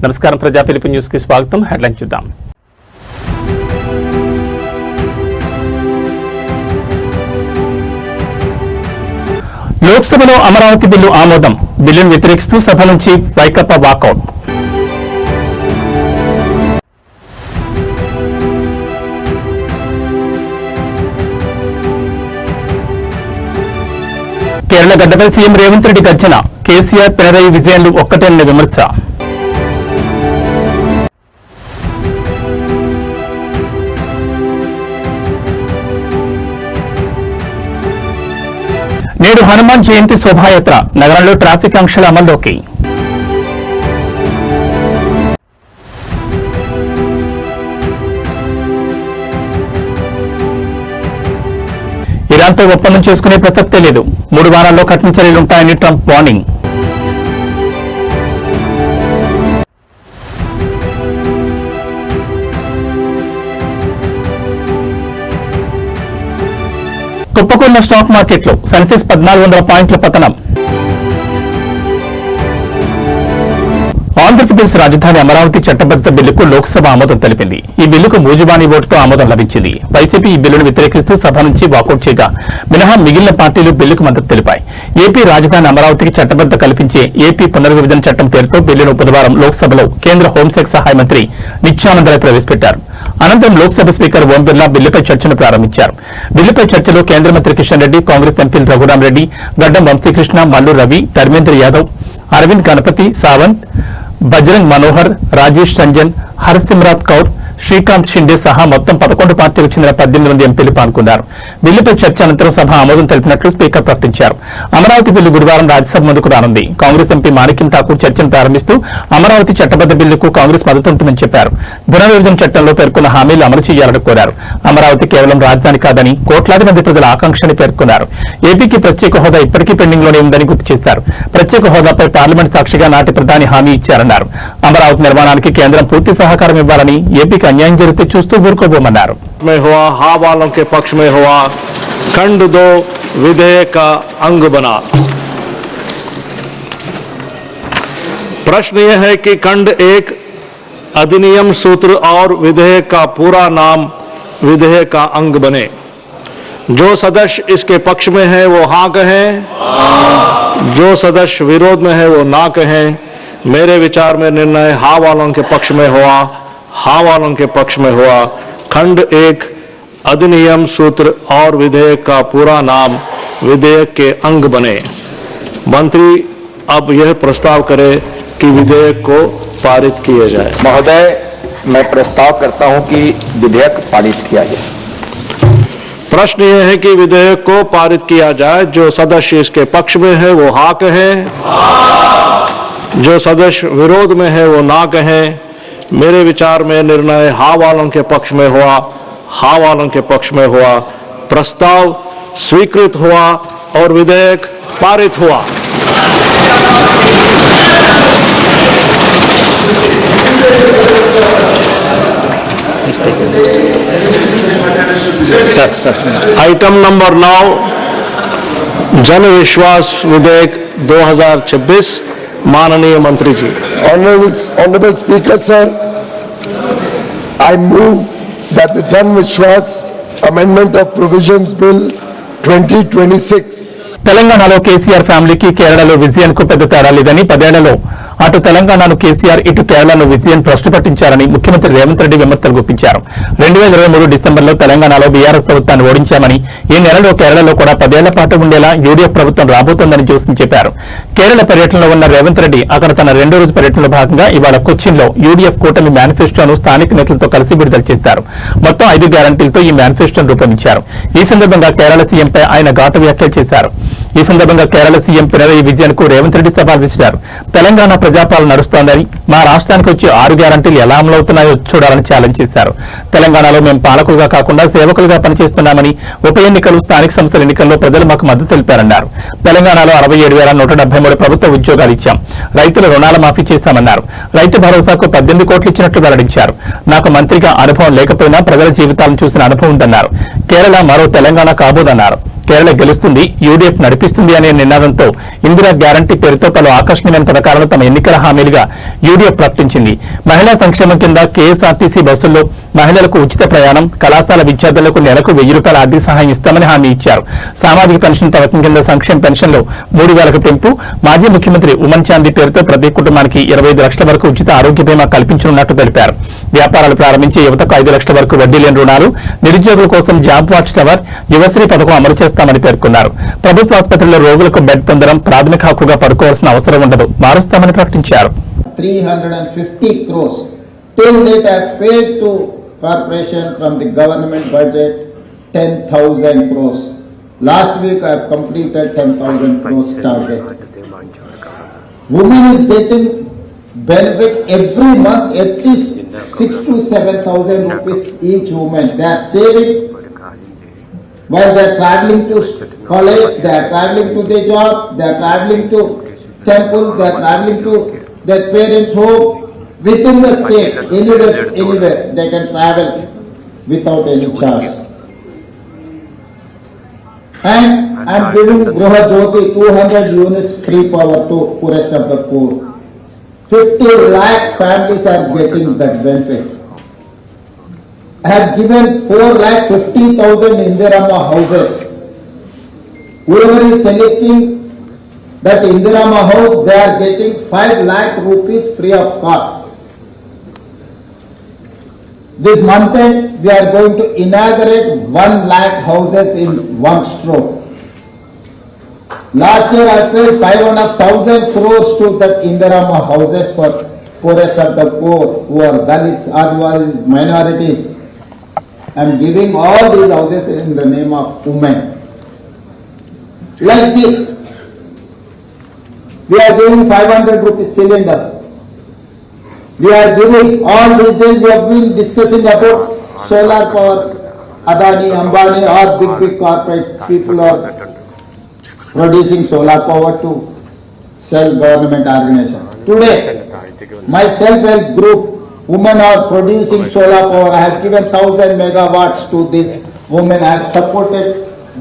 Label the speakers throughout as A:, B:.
A: నమస్కారం ప్రజా పిలుపు న్యూస్ కి స్వాగతం. హెడ్లైన్ చూద్దాం. లోక్సభలో అమరావతి బిల్లు ఆమోదం. బిల్లును వ్యతిరేకిస్తూ సభ నుంచి వైకాపా వాకౌట్. కేరళ గడ్డపై సీఎం రేవంత్ రెడ్డి గర్జన. కేసీఆర్ పినరయి విజయన్లు ఒక్కటేనని విమర్శ. నేడు హనుమాన్ జయంతి శోభాయాత్ర. నగరంలో ట్రాఫిక్ ఆంక్షల అమల్లోకి. ఇరాన్తో ఒప్పందం చేసుకునే ప్రసక్తే లేదు. 3 వారాల్లో కఠిన చర్యలుంటాయని ట్రంప్ వార్నింగ్. కుప్పకూలిన స్టాక్ మార్కెట్లు. సెన్సెక్స్ 1400 పాయింట్ల పతనం. ఆంధ్రప్రదేశ్ రాజధాని అమరావతి చట్టబద్ధత బిల్లుకు లోక్సభ ఆమోదం తెలిపింది. ఈ బిల్లుకు మూజుబానీ ఓటుతో ఆమోదం లభించింది. వైసీపీ ఈ బిల్లును వ్యతిరేకిస్తూ సభ నుంచి వాకౌట్ చేయగా మినహా మిగిలిన పార్టీలు బిల్లుకు మద్దతు తెలిపాయి. ఏపీ రాజధాని అమరావతికి చట్టబద్ధత కల్పించే ఏపీ పునర్విభజన చట్టం పేరుతో బిల్లును బుధవారం లోక్సభలో కేంద్ర హోంశాఖ సహాయ మంత్రి నిత్యానందరాయ్ ప్రవేశపెట్టారు. అనంతరం లోక్సభ స్పీకర్ ఓం బిర్లా బిల్లుపై చర్చను ప్రారంభించారు. బిల్లుపై చర్చలో కేంద్ర మంత్రి కిషన్ రెడ్డి, కాంగ్రెస్ ఎంపీలు రఘురామరెడ్డి, గడ్డం వంశీకృష్ణ, మల్లు రవి, ధర్మేంద్ర యాదవ్, అరవింద్ గణపతి, సావంత్, బజరంగ్ మనోహర్, రాజేష్ రంజన్, హర్సిమ్రాత్ కౌర్, శ్రీకాంత్ షిండే సహా మొత్తం 11 పార్టీలకు చెందిన 18 మంది ఎంపీలు పాల్గొన్నారు. బిల్లుపై చర్చ అనంతరం సభ ఆమోదం తెలిపినట్లు స్పీకర్ ప్రకటించారు. అమరావతి బిల్లు గురువారం రాజ్యసభ ముందుకు రానుంది. కాంగ్రెస్ ఎంపీ మాణిక్యం ఠాకూర్ చర్చను ప్రారంభిస్తూ అమరావతి చట్టబద్ద బిల్లుకు కాంగ్రెస్ మద్దతు ఉంటుందని చెప్పారు. పునర్విభజన చట్టంలో పేర్కొన్న హామీలు అమలు చేయాలని కోరారు. అమరావతి కేవలం రాజధాని కాదని కోట్లాది మంది ప్రజల ఆకాంక్షని పేర్కొన్నారు. ఏపీకి ప్రత్యేక హోదా ఇప్పటికీ పెండింగ్ లోనే ఉందని గుర్తు చేశారు. ప్రత్యేక హోదాపై పార్లమెంట్ సాక్షిగా నాటి ప్రధాని హామీ ఇచ్చారన్నారు. అమరావతి నిర్మాణానికి కేంద్రం పూర్తి సహకారం ఇవ్వాలని, ఏపీకి अन्याय జరిగితే చూస్తూ ఊరుకోబోమన్నారు.
B: हाँ वालों के पक्ष में हुआ खंड 2 विधेयक का अंग बना। प्रश्न यह है कि खंड 1 अधिनियम सूत्र और विधेयक का पूरा नाम विधेयक का अंग बने। जो सदस्य इसके पक्ष में है वो हाँ कहें, जो सदस्य विरोध में है वो ना कहें। मेरे विचार में निर्णय हाँ वालों के पक्ष में हुआ, हाँ वालों के पक्ष में हुआ। खंड 1 अधिनियम सूत्र और विधेयक का पूरा नाम विधेयक के अंग बने। मंत्री अब यह प्रस्ताव करे कि विधेयक को पारित किया जाए।
C: महोदय, मैं प्रस्ताव करता हूं कि विधेयक पारित किया जाए।
B: प्रश्न यह है कि विधेयक को पारित किया जाए। जो सदस्य इसके पक्ष में है वो हाँ कहें, जो सदस्य विरोध में है वो ना कहें। मेरे विचार में निर्णय हाँ वालों के पक्ष में हुआ, हाँ वालों के पक्ष में हुआ। प्रस्ताव स्वीकृत हुआ और विधेयक पारित हुआ। आइटम नंबर 9 जन विश्वास विधेयक 2026। माननीय मंत्री जी।
D: Honorable Speaker, sir, I move that the Jan Vishwas Amendment of Provisions Bill 2026
A: తెలంగాణలో కేసీఆర్ ఫ్యామిలీకి కేరళలో విజయన్ కు పెద్ద తేడా లేదని, 10 ఏళ్లలో అటు తెలంగాణను కేసీఆర్, ఇటు కేరళను విజయన్ భ్రష్టు పట్టించారని ముఖ్యమంత్రి రేవంత్ రెడ్డి విమర్శలు గుప్పించారు. 2023 డిసెంబర్లో తెలంగాణలో బీఆర్ఎస్ ప్రభుత్వాన్ని ఓడించామని, ఈ నెలలో కేరళలో కూడా 10 ఏళ్ల పాటు ఉండేలా యూడీఎఫ్ ప్రభుత్వం రాబోతోందని జోస్యం చెప్పారు. కేరళ పర్యటనలో ఉన్న రేవంత్ రెడ్డి అక్కడ తన 2వ రోజు పర్యటనలో భాగంగా ఇవాళ కొచ్చిన్లో యూడీఎఫ్ కూటమి మేనిఫెస్టోను స్థానిక నేతలతో కలిసి విడుదల చేస్తారు. మొత్తం 5 గ్యారంటీలతో ఈ మేనిఫెస్టోను రూపొందించారు. ఈ సందర్భంగా కేరళ సీఎంపై ఆయన ఘాటు వ్యాఖ్యలు చేశారు. ఈ సందర్భంగా కేరళ సీఎం పినరయి విజయన్ కు రేవంత్ రెడ్డి సవాల్ విసిరారు. తెలంగాణ ప్రజాపాలన నడుస్తోందని, మా రాష్ట్రానికి వచ్చి 6 గ్యారంటీలు ఎలా అమలవుతున్నాయో చూడాలని ఛాలెంజ్ చేశారు. తెలంగాణలో మేము పాలకులుగా కాకుండా సేవకులుగా పనిచేస్తున్నామని, ఉప ఎన్నికలు, స్థానిక సంస్థల ఎన్నికల్లో ప్రజలు మాకు మద్దతు తెలిపారన్నారు. తెలంగాణలో 67,173 ప్రభుత్వ ఉద్యోగాలు ఇచ్చాం. రైతుల రుణాల మాఫీ చేశామన్నారు. రైతు భరోసాకు 18 కోట్లు ఇచ్చినట్లు వెల్లడించారు. నాకు మంత్రిగా అనుభవం లేకపోయినా ప్రజల జీవితాలను చూసిన అనుభవం ఉందన్నారు. కేరళ మరో తెలంగాణ కాబోదన్నారు. కేరళ గెలుస్తుంది, యూడీఎఫ్ నడిపిస్తుంది అనే నినాదంతో ఇందిరా గ్యారంటీ పేరుతో పలు ఆకర్షణీయమైన పథకాలను తమ ఎన్నికల హామీలుగా యూడీఎఫ్ ప్రకటించింది. మహిళా సంక్షేమం కింద కేఎస్ఆర్టీసీ బస్సుల్లో మహిళలకు ఉచిత ప్రయాణం, కళాశాల విద్యార్థులకు నెలకు ₹1000 ఆర్థిక సహాయం ఇస్తామని హామీ ఇచ్చారు. సామాజిక పెన్షన్ పథకం కింద సంక్షేమ పెన్షన్లు 3000కు పెంపు, మాజీ ముఖ్యమంత్రి ఉమన్ చాందీ పేరుతో ప్రతి కుటుంబానికి 25 లక్షల వరకు ఉచిత ఆరోగ్య బీమా కల్పించనున్నట్టు తెలిపారు. వ్యాపారాలు ప్రారంభించే యువతకు 5 లక్షల వరకు వడ్డీ లేని రుణాలు, నిరుద్యోగుల కోసం జాబ్ వాచ్ టవర్, యువశ్రీ పథకం అమలు చేస్తామని పేర్కొన్నారు. ప్రభుత్వ ఆసుపత్రుల్లో రోగులకు బెడ్ పొందడం ప్రాథమిక హక్కుగా పడుకోవాల్సిన అవసరం ఉండదు, మారుస్తామని ప్రకటించారు.
E: 350 crores. Till date I have paid to corporation from the government budget 10,000 crores. Last week I have completed 10,000 crores target. Women is getting benefit every month at least 6,000 to 7,000 rupees each woman. They are saving while they are traveling to college, they are traveling to their job, they are traveling to temple, they are traveling to their parents' home. Within the state, anywhere, they can travel without any charge. And I am giving Griha Jyoti 200 units free power to poorest of the poor. 50 lakh families are getting that benefit. I have given 4,50,000 Indirama houses. Whoever is selecting that Indirama house, they are getting 5 lakh rupees free of cost. This month end, we are going to inaugurate 1 lakh houses in one stroke. Last year I paid 5,500 crores to that Indirama houses for poorest of the poor, who are Dalits, Adivasis, minorities. I am giving all these houses in the name of women. Like this, we are giving 500 rupees cylinder. We are giving, all these days we have been discussing about solar power. Adani, Ambani, all big corporate people are producing solar power to sell government organization. Today, my self-help group, women are producing solar power. I have given 1,000 megawatts to this women. I have supported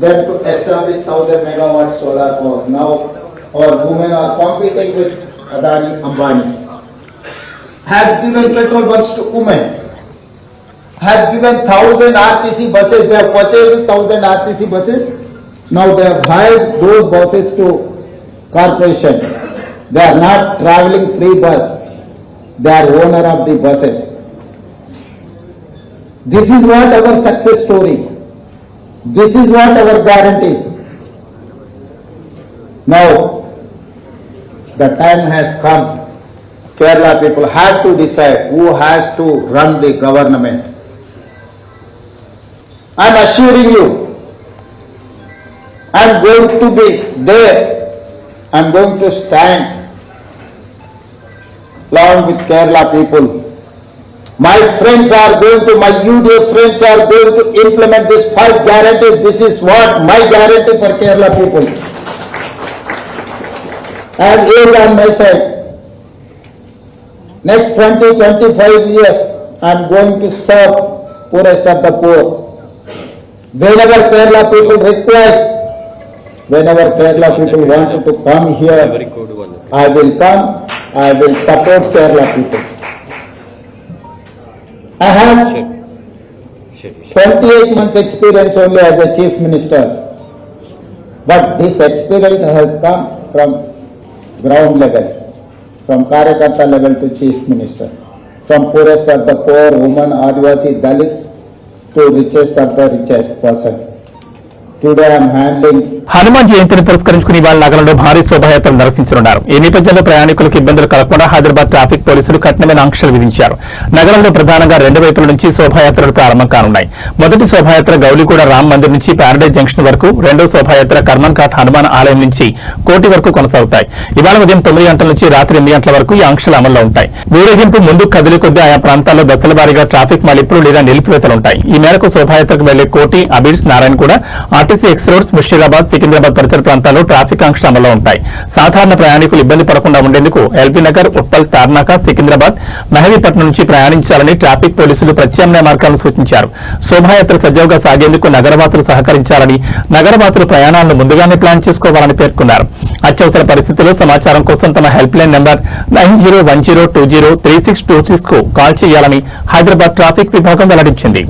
E: them to establish 1,000 megawatts solar power. Now, our women are competing with Adani, Ambani. Have given petrol bunks to women. Have given 1,000 RTC buses. They have purchased 1,000 RTC buses. Now they have hired those buses to corporation. They are not traveling free bus. They are owner of the buses. This is what our success story. This is what our guarantees. Now, the time has come. Kerala people have to decide who has to run the government. I am assuring you, I am going to be there. I am going to stand along with Kerala people. My friends are going to, my UDF friends are going to implement this 5 guarantees. This is what my guarantee for Kerala people. I have aimed on my side. Next 20-25 years, I am going to serve poorest of the poor. Whenever Kerala people request, whenever Kerala people want to come here, I will come, I will support Kerala people. I have 28 months experience only as a chief minister, but this experience has come from ground level. From Karyakarta level to chief minister, from poorest of the poor, women, Adivasi, Dalits to richest of the richest person. Today I am handling.
A: Hanuman జయంతిని పురస్కరించుకుని ఇవాళ నగరంలో భారీ శోభాయాత్రలు నిర్వహించనున్నారు. ఈ నేపథ్యంలో ప్రయాణికులకు ఇబ్బందులు కలగకుండా హైదరాబాద్ ట్రాఫిక్ పోలీసులు కఠినమైన ఆంక్షలు విధించారు. నగరంలో ప్రధానంగా 2 వైపుల నుంచి శోభాయాత్రలు ప్రారంభం కానున్నాయి. మొదటి శోభాయాత్ర గౌలిగూడ రామ్ మందిర్ నుంచి ప్యారడైజ్ జంక్షన్ వరకు, రెండవ శోభాయాత్ర కర్మన్ ఘాట్ హనుమాన్ ఆలయం నుంచి కోటి వరకు కొనసాగుతాయి. ఇవాళ ఉదయం 9 గంటల నుంచి రాత్రి 8 గంటల వరకు ఈ ఆంక్షలు అమల్లో ఉంటాయి. ఊరేగింపు ముందుకు కదిలే కొద్దీ ఆయా ప్రాంతాల్లో దశల వారీగా ట్రాఫిక్ మళ్లింపులు లేదా నిలిపివేతలుంటాయి. ఈ మేరకు శోభాయాత్రకు వెళ్లే కోటి, అబిడ్స్, నారాయణ కూడా RTC X roads, Musheerabad, Secunderabad పరిసర ప్రాంతాల్లో ట్రాఫిక్ ఆంక్షలు అమల్లో ఉంటాయి. సాధారణ ప్రయాణికులు ఇబ్బంది పడకుండా ఉండేందుకు ఎల్బీ నగర్, ఉప్పల్, తార్నాక, సికింద్రాబాద్, మెహదీపట్నం నుంచి ప్రయాణించాలని ట్రాఫిక్ పోలీసులు ప్రత్యామ్నాయ మార్గాలను సూచించారు. శోభాయాత్ర సజావుగా సాగేందుకు నగరవాసులు సహకరించాలని, నగరవాసులు ప్రయాణాలను ముందుగానే ప్లాన్ చేసుకోవాలని పేర్కొన్నారు. అత్యవసర పరిస్థితుల్లో సమాచారం కోసం తమ హెల్ప్ లైన్ నెంబర్ 9010203626 కు కాల్ చేయాలని హైదరాబాద్ ట్రాఫిక్ విభాగం వెల్లడించింది.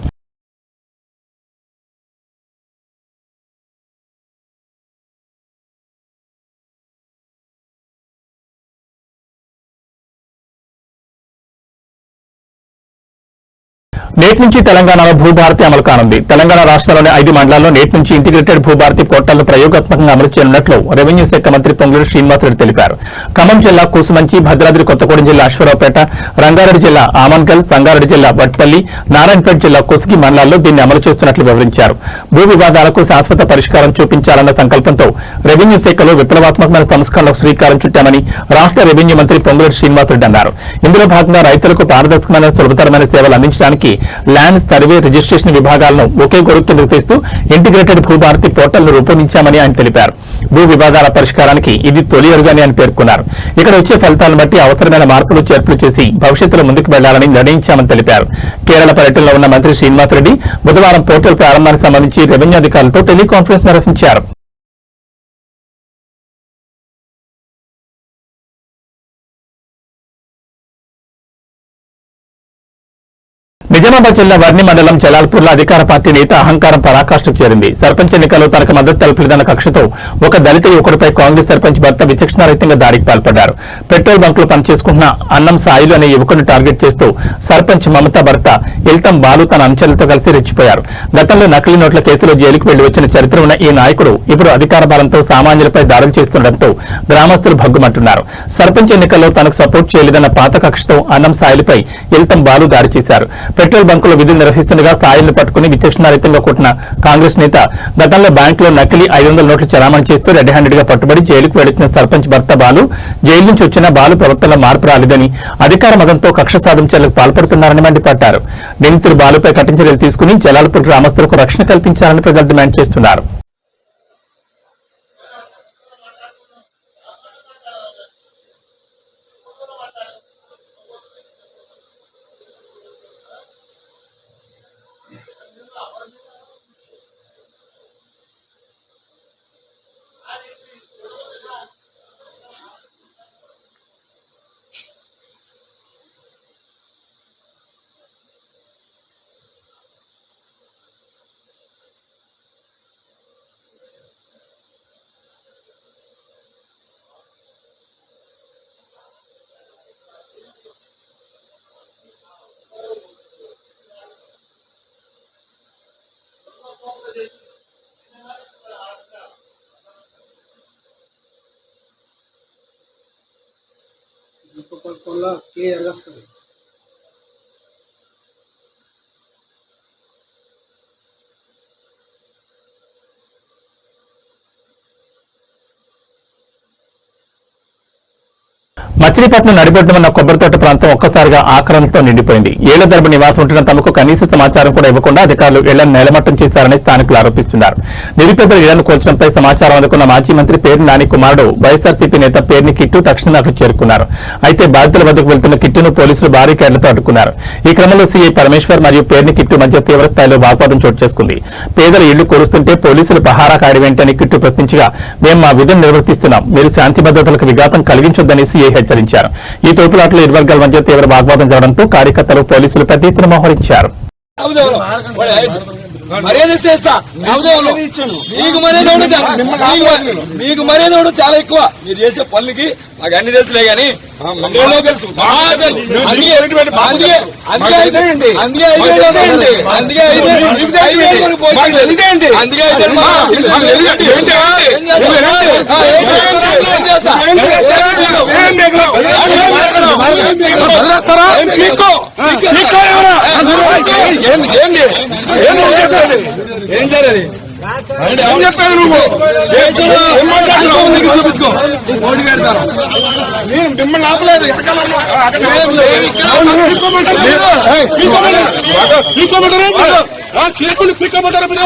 A: నేటి నుంచి తెలంగాణలో భూభారతి అమలు కానుంది. తెలంగాణ రాష్ట్రంలోని 5 మండలాల్లో నేటి నుంచి ఇంటిగ్రేటెడ్ భూభారతి పోర్టల్ను ప్రయోగాత్మకంగా అమలు చేయనున్నట్లు రెవెన్యూ శాఖ మంత్రి పొంగులేటి శ్రీనివాసరెడ్డి తెలిపారు. ఖమ్మం జిల్లా కూసుమంచి, భద్రాద్రి కొత్తగూడెం జిల్లా అశ్వరావుపేట, రంగారెడ్డి జిల్లా ఆమన్గల్, సంగారెడ్డి జిల్లా వట్పల్లి, నారాయణపేట జిల్లా కొస్గి మండలాల్లో దీన్ని అమలు చేస్తున్నట్లు వివరించారు. భూ వివాదాలకు శాశ్వత పరిష్కారం చూపించాలన్న సంకల్పంతో రెవెన్యూ శాఖలో విప్లవాత్మకమైన సంస్కరణలకు శ్రీకారం చుట్టామని రాష్ట్ర రెవెన్యూ మంత్రి పొంగులేటి శ్రీనివాసరెడ్డి అన్నారు. ఇందులో భాగంగా రైతులకు పారదర్శకమైన, సులభతరమైన సేవలు అందించడానికి ల్యాండ్ సర్వే, రిజిస్ట్రేషన్ విభాగాలను ఒకే గొడుగు కిందకు తెస్తూ ఇంటిగ్రేటెడ్ భూభారతి పోర్టల్ ను రూపొందించామని ఆయన తెలిపారు. భూ వివాదాల పరిష్కారానికి ఇది తొలి అడుగని ఆయన పేర్కొన్నారు. ఇక్కడ వచ్చే ఫలితాలను బట్టి అవసరమైన మార్పులు, చేర్పులు చేసి భవిష్యత్తులో ముందుకు వెళ్లాలని నిర్ణయించామని తెలిపారు. కేరళ పర్యటనలో ఉన్న మంత్రి శ్రీనివాసరెడ్డి బుధవారం పోర్టల్ ప్రారంభానికి సంబంధించి రెవెన్యూ అధికారులతో టెలికాన్ఫరెన్స్ నిర్వహించారు. నిజామాబాద్ జిల్లా వర్ణి మండలం జలాల్పూర్లో అధికార పార్టీ నేత అహంకారం పరాకాష్ఠకు చేరింది. సర్పంచ్ ఎన్నికల్లో తనకు మద్దతు తెలపలేదన్న కక్షతో ఒక దళిత యువకుడిపై కాంగ్రెస్ సర్పంచ్ భర్త విచక్షణారహితంగా దాడికి పాల్పడ్డారు. పెట్రోల్ బంకులో పనిచేసుకుంటున్న అన్నం సాయిలు అనే యువకుడిని టార్గెట్ చేస్తూ సర్పంచ్ మమత భర్త ఇల్తం బాలు తన అనుచరులతో కలిసి రెచ్చిపోయారు. గతంలో నకిలీ నోట్ల కేసులో జైలుకు వెళ్లి వచ్చిన చరిత్ర ఉన్న ఈ నాయకుడు ఇప్పుడు అధికార బలంతో సామాన్యులపై దాడులు చేస్తుండటంతో గ్రామస్తులు భగ్గుమంటున్నారు. సర్పంచ్ ఎన్నికల్లో తనకు సపోర్ట్ చేయలేదన్న పాత కక్షతో అన్నం సాయిలపై ఇల్తం బాలు దాడి చేశారు. పెట్రోల్ బంకులో విధులు నిర్వహిస్తుండగా సాయిల్ని పట్టుకుని విచక్షణారహితంగా కొట్టిన కాంగ్రెస్ నేత గతంలో బ్యాంకులో నకిలీ 500 నోట్లు చలామణి చేస్తూ రెడ్ హ్యాండెడ్ గా పట్టుబడి జైలుకు వెళుతున్న సర్పంచ్ భర్త బాలు జైలు నుంచి వచ్చిన బాలు ప్రవర్తనలో మార్పు రాలేదని, అధికార మదంతో కక్ష సాధించేందుకు పాల్పడుతున్నారని మండిపడ్డారు. నిందితులు బాలుపై కఠిన చర్యలు తీసుకుని జలాల్పూర్ గ్రామస్తులకు రక్షణ కల్పించాలని ప్రజలు డిమాండ్ చేస్తున్నారు.
F: క్లియర్గా వస్తుంది.
A: మచిలీపట్నం నడిబొడ్డున ఉన్న కొబ్బరితోట ప్రాంతం ఒక్కసారిగా ఆక్రమణతో నిండిపోయింది. ఏళ్ల తరబడి నివాసం ఉంటున్న తమకు కనీస సమాచారం కూడా ఇవ్వకుండా అధికారులు ఇళ్లను నేలమట్టం చేశారని స్థానికులు ఆరోపిస్తున్నారు. నిరుపేదల ఇళ్లను కూల్చడంపై సమాచారం అందుకున్న మాజీ మంత్రి పేర్ని నాని కుమారుడు వైఎస్ఆర్సీపీ నేత పేర్ని కిట్టు తక్షణం అక్కడికి చేరుకున్నారు. అయితే బాధితుల వద్దకు వెళ్తున్న కిట్టును పోలీసులు భారీ కేడలతో అడ్డుకున్నారు. ఈ క్రమంలో సీఐ పరమేశ్వర్ మరియు పేర్ని కిట్టు మధ్య తీవ్ర స్థాయిలో వాగ్వాదం చోటు చేసుకుంది. పేదల ఇళ్లు కూరుస్తుంటే పోలీసులు పహారా కాయడమేంటని కిట్టు ప్రశ్నించగా, మేము మా విధులు నిర్వర్తిస్తున్నాం, మీరు శాంతి భద్రతలకు విఘాతం కలిగించొద్దని సీఐ హెచ్చరించారు. ఈ తోపులాటలో ఇరు వర్గాల మధ్య తీవ్ర వాగ్వాదం జరగడంతో కార్యకర్తలు పోలీసులు పెద్ద ఎత్తున మోహరించారు.
G: మీకు మర్యాద చాలా ఎక్కువ. మీరు చేసే పనులకి నాకు అన్ని తెలుసులే గానీ ఏం జరగదు. ఏం చెప్పాను నువ్వు? ఏం మాట్లాడుతున్నావు? నీకు చూపించుకో. మోడీ గారి ద్వారా నేను మిమ్మల్ని ఆపలేదు. చేతులు పిక్కమంటారు ఇప్పుడు.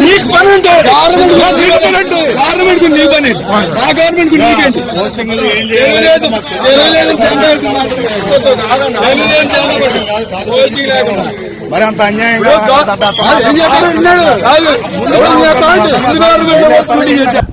G: నీకు పని అంటే గవర్నమెంట్ కు నీ పని, నా గవర్నమెంట్ కు నీకేంటి?
F: మరి అంత అన్యాయం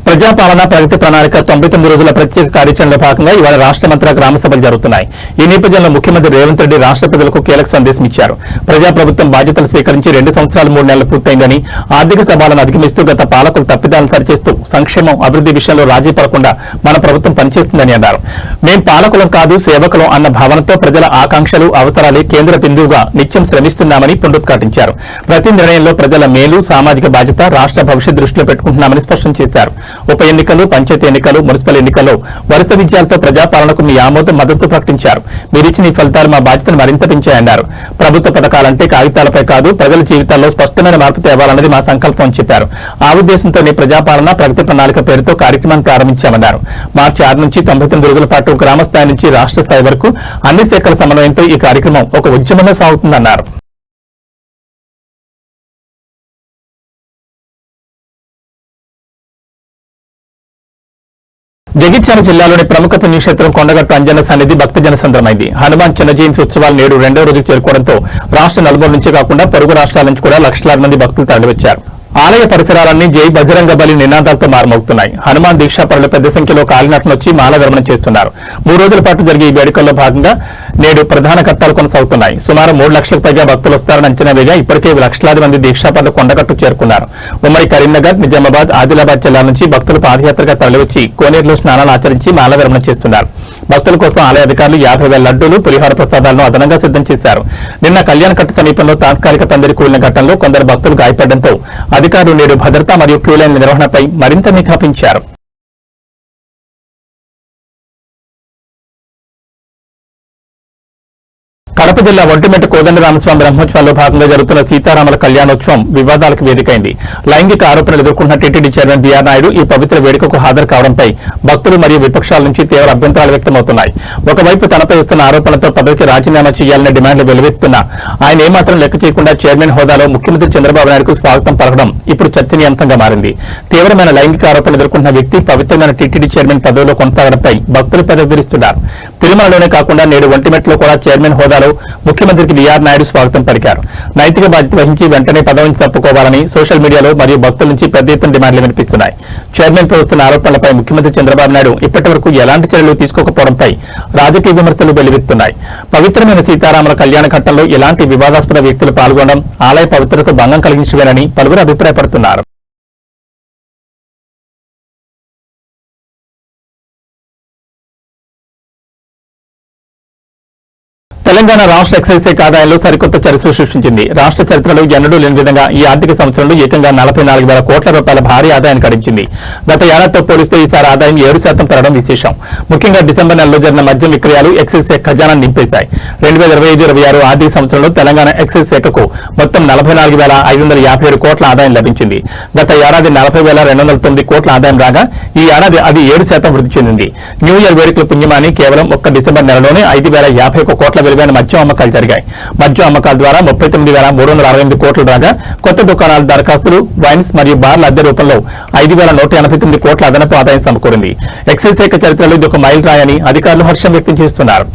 A: ప్రజాపాలన ప్రగతి ప్రణాళిక 99 రోజుల ప్రత్యేక కార్యాచరణలో భాగంగా ఇవాళ రాష్ట్రమంతా గ్రామ సభలు జరుగుతున్నాయి. ఈ నేపథ్యంలో ముఖ్యమంత్రి రేవంత్ రెడ్డి రాష్ట్ర ప్రజలకు కీలక సందేశం ఇచ్చారు. ప్రజాప్రభుత్వం బాధ్యతలు స్వీకరించి 2 సంవత్సరాలు 3 నెలలు పూర్తయిందని, ఆర్థిక సవాళ్లను అధిగమిస్తూ గత పాలకులు తప్పిదాలను సరిచేస్తూ సంక్షేమం అభివృద్ధి విషయంలో రాజీ పడకుండా మన ప్రభుత్వం పనిచేస్తుందని అన్నారు. మేం పాలకులం కాదు సేవకులం అన్న భావనతో ప్రజల ఆకాంక్షలు అవసరాలే కేంద్ర బిందువుగా నిత్యం శ్రమిస్తున్నామని పునరుద్ఘాటించారు. ప్రతి నిర్ణయంలో ప్రజల మేలు సామాజిక బాధ్యత రాష్ట్ర భవిష్యత్ దృష్టిలో పెట్టుకుంటున్నామని స్పష్టం చేశారు. ఉప ఎన్నికలు పంచాయతీ ఎన్నికలు మున్సిపల్ ఎన్నికల్లో వరుస విజయాలతో ప్రజాపాలనకు మీ ఆమోదం మద్దతు ప్రకటించారు. మీరిచ్చిన ఈ ఫలితాలు మా బాధ్యతను మరింత పెంచాయన్నారు. ప్రభుత్వ పథకాలంటే కాగితాలపై కాదు ప్రజల జీవితాల్లో స్పష్టమైన మార్పు తేవాలన్నది మా సంకల్పం అని చెప్పారు. ఆ ఉద్దేశంతోనే ప్రజాపాలన ప్రగతి ప్రణాళిక పేరుతో కార్యక్రమాన్ని ప్రారంభించామన్నారు. మార్చి 6 నుంచి 99 రోజుల పాటు గ్రామ స్థాయి నుంచి రాష్ట్ర స్థాయి వరకు అన్ని శాఖల సమన్వయంతో ఈ కార్యక్రమం ఒక ఉద్యమంలో సాగుతుందన్నారు. జగిత్యాల జిల్లాలోని ప్రముఖ పుణ్యక్షేత్రం కొండగట్టు అంజన్న సన్నిధి భక్తజన సంద్రమైంది. హనుమాన్ చిన్న జయంతి ఉత్సవాలు నేడు 2వ రోజుకు చేరుకోవడంతో రాష్ట్ర నలుమూల నుంచే కాకుండా పొరుగు రాష్ట్రాల నుంచి కూడా లక్షలాది మంది భక్తులు తరలివచ్చారు. ఆలయ పరిసరాలన్నీ జై బజరంగ బలి నినాదాలతో మారుమోగుతున్నాయి. హనుమాన్ దీక్షాపరులు పెద్ద సంఖ్యలో కాలినట్లు వచ్చి మాలగమన చేస్తున్నారు. 3 రోజుల పాటు జరిగే ఈ వేడుకల్లో భాగంగా నేడు ప్రధాన ఘట్టాలు కొనసాగుతున్నాయి. సుమారు 3 లక్షలకు పైగా భక్తులు వస్తారని అంచనా వేగా ఇప్పటికే లక్షలాది మంది దీక్షాపరులు కొండగట్టు చేరుకున్నారు. ఉమ్మడి కరీంనగర్, నిజామాబాద్, ఆదిలాబాద్ జిల్లాల నుంచి భక్తులు పాదయాత్రగా తరలివచ్చి కోనేరులో స్నానాలు ఆచరించి మాలవిరమణ చేస్తున్నారు. భక్తుల కోసం ఆలయ అధికారులు 50,000 లడ్డూలు పులిహోర ప్రసాదాలను అదనంగా సిద్ధం చేశారు. నిన్న కళ్యాణకట్ట సమీపంలో తాత్కాలిక పందిరి కూలిన ఘటనలో కొందరు భక్తులు గాయపడడంతో అధికారులు నేడు భద్రత మరియు క్యూలైన్ నిర్వహణపై మరింత నిఘా పెంచారు. కడప జిల్లా ఒంటిమిట్ట కోదండరామస్వామి బ్రహ్మోత్సవాల్లో భాగంగా జరుగుతున్న సీతారాముల కళ్యాణోత్సవం వివాదాలకు వేదికైంది. లైంగిక ఆరోపణలు ఎదుర్కొంటున్న టీటీడీ చైర్మన్ బీఆర్ నాయుడు ఈ పవిత్ర వేడుకకు హాజరు కావడంపై భక్తులు మరియు విపక్షాల నుంచి తీవ్ర అభ్యంతరాలు వ్యక్తమవుతున్నాయి. ఒకవైపు తనపై వస్తున్న ఆరోపణలతో పదవికి రాజీనామా చేయాలనే డిమాండ్లు వెలువెత్తున్నా ఆయన ఏమాత్రం లెక్క చేయకుండా చైర్మన్ హోదాలో ముఖ్యమంత్రి చంద్రబాబు నాయుడుకు స్వాగతం పలకడం ఇప్పుడు చర్చనీయాంశంగా మారింది. తీవ్రమైన లైంగిక ఆరోపణలు ఎదుర్కొంటున్న వ్యక్తి పవిత్రమైన టీటీడీ చైర్మన్ పదవిలో కొనసాగడంపై భక్తులు పెదవిరుస్తున్నారు. తిరుమలలోనే కాకుండా నేడు ఒంటిమిట్టలో కూడా చైర్మన్ హోదాలో ముఖ్యమంత్రికి బీఆర్ నాయుడు స్వాగతం పలికారు. నైతిక బాధ్యత వహించి వెంటనే పదవి నుంచి తప్పుకోవాలని సోషల్ మీడియాలో మరియు భక్తుల నుంచి పెద్ద ఎత్తున డిమాండ్లు వినిపిస్తున్నాయి. చైర్మన్ ప్రభుత్వ ఆరోపణలపై ముఖ్యమంత్రి చంద్రబాబు నాయుడు ఇప్పటి వరకు ఎలాంటి చర్యలు తీసుకోకపోవడంపై రాజకీయ విమర్శలు వెల్లువెత్తున్నాయి. పవిత్రమైన సీతారాముల కళ్యాణ ఘట్టంలో ఎలాంటి వివాదాస్పద వ్యక్తులు పాల్గొనడం ఆలయ పవిత్రతకు భంగం కలిగించవేనని పలువురు అభిప్రాయపడుతున్నారు. తెలంగాణ రాష్ట్ర ఎక్సైజ్ శాఖ ఆదాయంలో సరికొత్త చరిత్ర సృష్టించింది. రాష్ట్ర చరిత్రలో ఎన్నడూ లేని విధంగా ఈ ఆర్థిక సంవత్సరంలో ఏకంగా 44,000 కోట్ల రూపాయల భారీ ఆదాయాన్ని గడించింది. గత ఏడాదితో పోలిస్తే ఈసారి ఆదాయం 7% పెరగడం విశేషం. ముఖ్యంగా డిసెంబర్ నెలలో జరిగిన మద్యం విక్రయాలు ఎక్సైజ్ శాఖ ఖజానాన్ని నింపేశాయి. 2025-26 ఆర్థిక సంవత్సరంలో తెలంగాణ ఎక్సైజ్ శాఖకు మొత్తం 44,557 కోట్ల ఆదాయం లభించింది. గత ఏడాది 40,209 కోట్ల ఆదాయం రాగా ఈ ఏడాది అది 7% వృద్ధి చెందింది. న్యూ ఇయర్ వేడుకల పుణ్యమాని కేవలం ఒక్క డిసెంబర్ నెలలోనే 5,051 కోట్ల విలువైన మద్యం అమ్మకాలు జరిగాయి. మద్యం అమ్మకాల ద్వారా 39,368 కోట్లు రాగా కొత్త దుకాణాల దరఖాస్తులు, వైన్స్ మరియు బార్ల అద్దె రూపంలో 5,189 కోట్ల అదనపు ఆదాయం సమకూరింది. ఎక్సైజ్ శాఖ చరిత్రలో ఇది ఒక మైల్ రాయని అధికారులు హర్షం వ్యక్తం చేస్తున్నారు.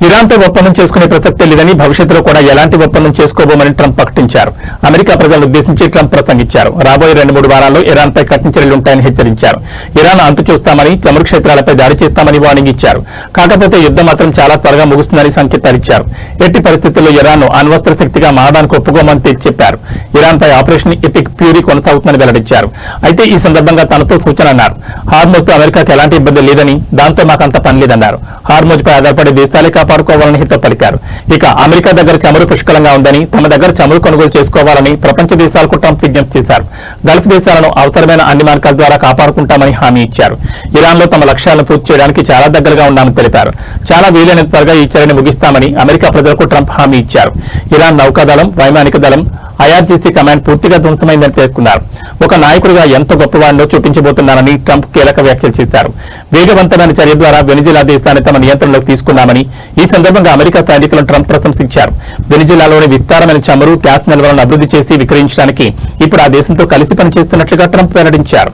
A: ఇరాన్తో ఒప్పందం చేసుకునే ప్రసక్తే లేదని భవిష్యత్తులో కూడా ఎలాంటి ఒప్పందం చేసుకోబోమని ట్రంప్ ప్రకటించారు. అమెరికా ప్రజలను ఉద్దేశించి ట్రంప్ ప్రసంగించారు. రాబోయే 2-3 వారాల్లో ఇరాన్పై కఠిన చర్యలుంటాయని హెచ్చరించారు. ఇరాన్ అంతు చూస్తామని, చమురు క్షేత్రాలపై దాడి చేస్తామని వార్నింగ్ ఇచ్చారు. కాకపోతే యుద్ధం మాత్రం చాలా త్వరగా ముగుస్తుందని సంకేతాలిచ్చారు. ఎట్టి పరిస్థితుల్లో ఇరాన్ను అణ్వస్త్ర శక్తిగా మారడానికి ఒప్పుకోమని తేల్చి చెప్పారు. ఇరాన్పై ఆపరేషన్ ఎపిక్ ఫ్యూరీ కొనసాగుతుందని వెల్లడించారు. అయితే ఈ సందర్భంగా తనతో సూచన అన్నారు. హార్మోజ్తో అమెరికాకు ఎలాంటి ఇబ్బంది లేదని, దాంతో మాకంత పని లేదన్నారు. హార్మోజ్పై ఆధారపడే దేశాలే కాపాడుకోవాలని హితో పలికారు. ఇక అమెరికా దగ్గర చమురు పుష్కలంగా ఉందని, తమ దగ్గర చమురు కొనుగోలు చేసుకోవాలని ప్రపంచ దేశాలకు ట్రంప్ విజ్ఞప్తి చేశారు. గల్ఫ్ దేశాలను అవసరమైన అన్ని మార్గాల ద్వారా కాపాడుకుంటామని హామీ ఇచ్చారు. ఇరాన్లో తమ లక్ష్యాలను పూర్తి చేయడానికి చాలా దగ్గరగా ఉన్నామని తెలిపారు. చాలా వీలైనంత త్వరగా ఈ చర్యను ముగిస్తామని అమెరికా ప్రజలకు ట్రంప్ హామీ ఇచ్చారు. ఇరాన్ నౌకాదళం, వైమానిక దళం, ఐఆర్జీసీ కమాండ్ పూర్తిగా ధ్వంసమైందని పేర్కొన్నారు. ఒక నాయకుడిగా ఎంత గొప్పవాడినో చూపించబోతున్నారని ట్రంప్ కీలక వ్యాఖ్యలు చేశారు. వేగవంతమైన చర్య ద్వారా వెనిజులా దేశాన్ని తమ నియంత్రణలోకి తీసుకున్నామని, ఈ సందర్భంగా అమెరికా సైనికులను ట్రంప్ ప్రశంసించారు. వెనిజులాలోని విస్తారమైన చమురు, గ్యాస్ నిల్వలను అభివృద్ధి చేసి విక్రయించడానికి ఇప్పుడు ఆ దేశంతో కలిసి పనిచేస్తున్నట్లుగా ట్రంప్ వెల్లడించారు.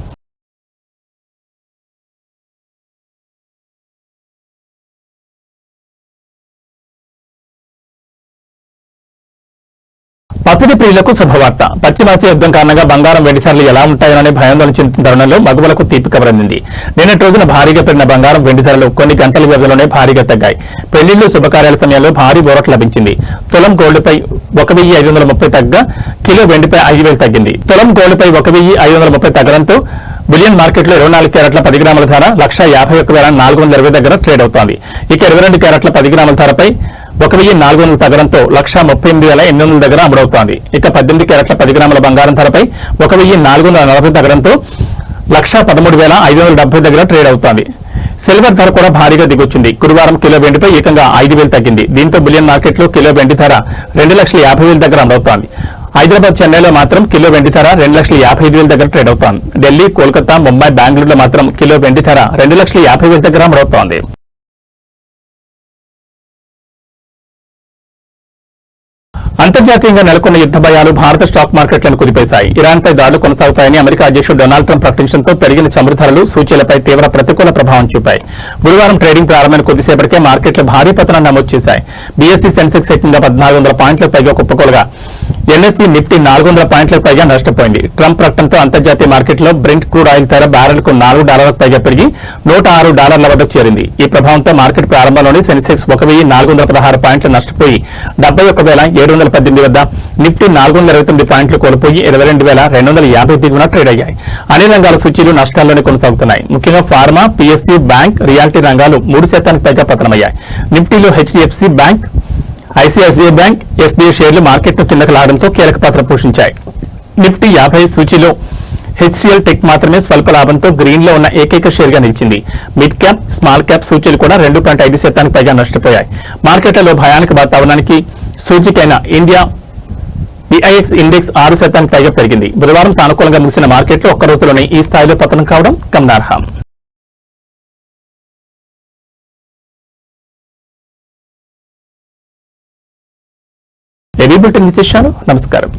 A: పసిడి ప్రియులకు శుభవార్త. పశ్చిమాసియా యుద్ధం కారణంగా బంగారం, వెండి ధరలు ఎలా ఉంటాయోననే భయాందోళన చెందుతున్న తరుణంలో మగువలకు తీపి కబరందింది. నిన్నటి రోజున భారీగా పెరిగిన బంగారం, వెండి ధరలు కొన్ని గంటల వ్యవధిలోనే భారీగా తగ్గాయి. పెళ్లిళ్లు, శుభకార్యాల సమయంలో భారీ బోరట్ లభించింది. తులం గోల్డ్పై 1530 తగ్గ కిలో వెండిపై 5000 తగ్గింది. తులం గోల్డ్పై 1530 తగ్గడంతో బులియన్ మార్కెట్లో 24 క్యారెట్ల 10 గ్రాముల ధర 1,51,420 దగ్గర ట్రేడ్ అవుతోంది. ఇక 22 క్యారెట్ల 10 గ్రాముల ధరపై 1,400 తగ్గడంతో 1,38,800 దగ్గర అమ్ముడవుతోంది. ఇక 18 క్యారెట్ల 10 గ్రాముల బంగారం ధరపై 1,440 తగ్గడంతో 1,13,570 దగ్గర ట్రేడ్ అవుతోంది. సిల్వర్ ధర కూడా భారీగా దిగొచ్చింది. గురువారం కిలో వెండిపై ఏకంగా 5,000 తగ్గింది. దీంతో బులియన్ మార్కెట్లో కిలో వెండి ధర 2,50,000 దగ్గర అమ్ముడవుతోంది. హైదరాబాద్, చెన్నైలో మాత్రం కిలో వెండి ధర 2,55,000 దగ్గర ట్రేడ్ అవుతోంది. ఢిల్లీ, కోల్కతా, ముంబై, బెంగళూరులో మాత్రం కిలో వెండి ధర 2,50,000 దగ్గర అమ్ముడవుతోంది. అంతర్జాతీయంగా నెలకొన్న యుద్ధ భయాలు భారత స్టాక్ మార్కెట్లను కుదిపేశాయి. ఇరాన్పై దాడులు కొనసాగుతాయని అమెరికా అధ్యక్షుడు డొనాల్డ్ ట్రంప్ ప్రకటించడంతో పెరిగిన చమురు ధరలు సూచీలపై తీవ్ర ప్రతికూల ప్రభావం చూపాయి. గురువారం ట్రేడింగ్ ప్రారంభమైన కొద్దిసేపటికే మార్కెట్లు భారీ పతనం నమోదు చేశాయి. బీఎస్సీ సెన్సెక్స్ ఏకంగా 1,400 పాయింట్లకు పైగా కుప్పకూలగా ఎన్ఎస్సీ నిఫ్టీ 400 పాయింట్లకు పైగా నష్టపోయింది. ట్రంప్ ప్రకటనతో అంతర్జాతీయ మార్కెట్లో బ్రెంట్ క్రూడ్ ఆయిల్ ధర బ్యారెల్కు $4 పైగా పెరిగి $106 వద్దకు చేరింది. ఈ ప్రభావంతో మార్కెట్ ప్రారంభంలోనే సెన్సెక్స్ 1,416 పాయింట్లు నష్టపోయి 71,718 వద్ద, నిఫ్టీ 429 పాయింట్లు కోల్పోయి 22,250 దిగువన ట్రేడ్ అయ్యాయి. అన్ని రంగాల సూచీలు నష్టాల్లోనే కొనసాగుతున్నాయి. ముఖ్యంగా ఫార్మా, పీఎస్యూ, బ్యాంక్, రియాలిటీ రంగాలు 3% పైగా పతనమయ్యాయి. నిఫ్టీలో HDFC bank, ICICI bank, SBI షేర్లు మార్కెట్ను కిందకు లాగడంతో కీలక పాత్ర పోషించాయి. నిఫ్టీ 50 సూచీలో హెచ్సిఎల్ టెక్ మాత్రమే స్వల్ప లాభంతో గ్రీన్ లో ఉన్న ఏకైక షేర్ గా నిలిచింది. మిడ్ క్యాప్, స్మాల్ క్యాప్ సూచీలు కూడా 2.5% పైగా నష్టపోయాయి. మార్కెట్లలో భయానక వాతావరణానికి సూచికైన ఇండియా బిఐఎక్స్ ఇండెక్స్ 6% పైగా పెరిగింది. బుధవారం సానుకూలంగా ముగిసిన మార్కెట్లో ఒక్క రోజులోనే ఈ స్థాయిలో పతనం కావడం గమనార్హం. ఏబీ బులెటిన్ విశేషాలు. నమస్కారం.